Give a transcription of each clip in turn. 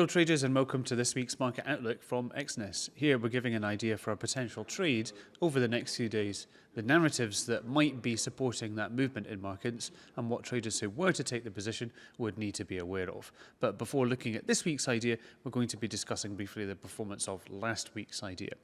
Hello traders and welcome to this week's Market Outlook from Exness. Here we're giving an idea for a potential trade over the next few days, the narratives that might be supporting that movement in markets and what traders who were to take the position would need to be aware of. But before looking at this week's idea, we're going to be discussing briefly the performance of last week's idea.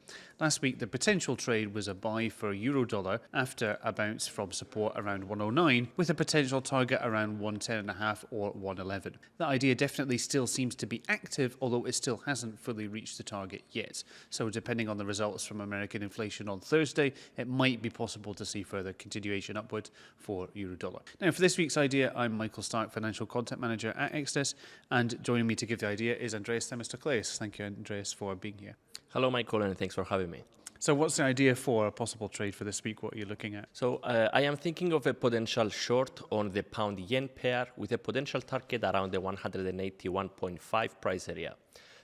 Last week the potential trade was a buy for euro dollar after a bounce from support around 109 with a potential target around 110.5 or 111. The idea definitely still seems to be active, although it still hasn't fully reached the target yet. So depending on the results from American inflation on Thursday, it might be possible to see further continuation upward for euro dollar. Now for this week's idea, I'm Michael Stark, Financial Content Manager at Exness, and joining me to give the idea is Andreas Themistocleus. Thank you, Andreas, for being here. Hello, Michael, and thanks for having me. So what's the idea for a possible trade for this week? What are you looking at? So I am thinking of a potential short on the pound-yen pair with a potential target around the 181.5 price area.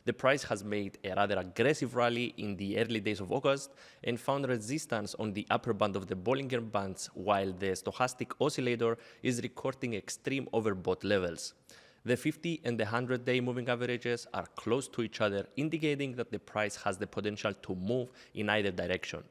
The price has made a rather aggressive rally in the early days of August and found resistance on the upper band of the Bollinger Bands, while the stochastic oscillator is recording extreme overbought levels. The 50 and the 100-day moving averages are close to each other, indicating that the price has the potential to move in either direction.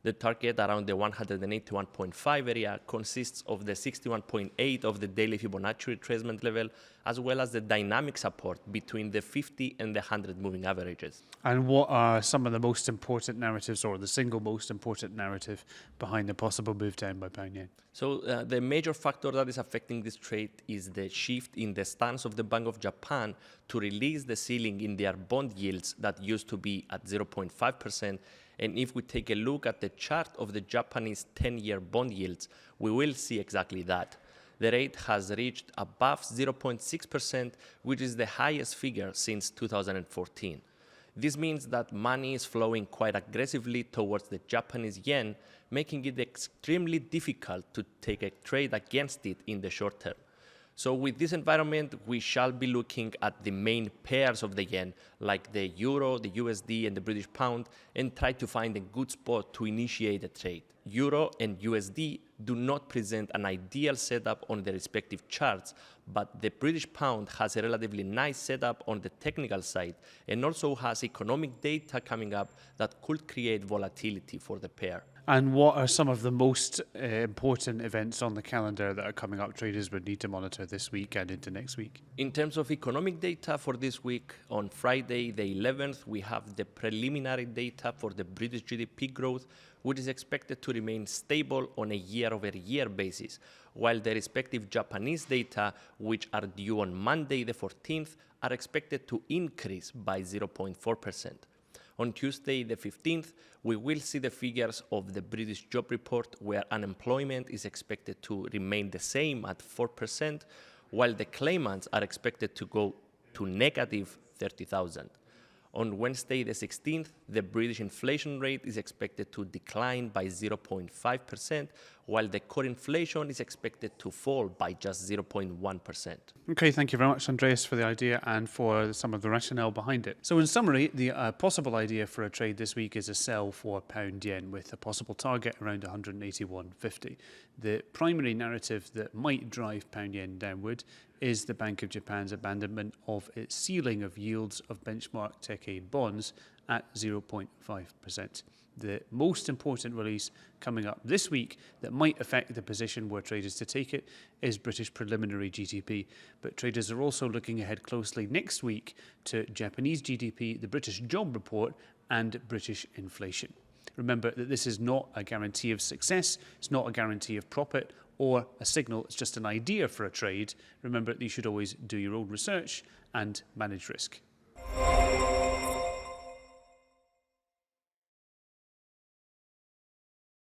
The target around the 181.5 area consists of the 61.8 of the daily Fibonacci retracement level, as well as the dynamic support between the 50 and the 100 moving averages. And what are some of the most important narratives, or the single most important narrative behind the possible move down by pound yen? So the major factor that is affecting this trade is the shift in the stance of the Bank of Japan to release the ceiling in their bond yields that used to be at 0.5%. And if we take a look at the chart of the Japanese 10-year bond yields, we will see exactly that. The rate has reached above 0.6%, which is the highest figure since 2014. This means that money is flowing quite aggressively towards the Japanese yen, making it extremely difficult to take a trade against it in the short term. So with this environment, we shall be looking at the main pairs of the yen, like the euro, the USD, and the British pound, and try to find a good spot to initiate a trade. Euro and USD do not present an ideal setup on their respective charts, but the British pound has a relatively nice setup on the technical side and also has economic data coming up that could create volatility for the pair. And what are some of the most important events on the calendar that are coming up traders would need to monitor this week and into next week? In terms of economic data for this week, on Friday the 11th, we have the preliminary data for the British GDP growth, which is expected to remain stable on a year-over-year basis, while the respective Japanese data, which are due on Monday the 14th, are expected to increase by 0.4%. On Tuesday the 15th, we will see the figures of the British job report, where unemployment is expected to remain the same at 4%, while the claimants are expected to go to negative 30,000. On Wednesday the 16th, the British inflation rate is expected to decline by 0.5%, while the core inflation is expected to fall by just 0.1%. Okay, thank you very much, Andreas, for the idea and for some of the rationale behind it. So in summary, the possible idea for a trade this week is a sell for pound yen with a possible target around 181.50. The primary narrative that might drive pound yen downward is the Bank of Japan's abandonment of its ceiling of yields of benchmark decade bonds at 0.5%. The most important release coming up this week that might affect the position where traders to take it is British preliminary GDP. But traders are also looking ahead closely next week to Japanese GDP, the British job report, and British inflation. Remember that this is not a guarantee of success, it's not a guarantee of profit or a signal, it's just an idea for a trade. Remember that you should always do your own research and manage risk.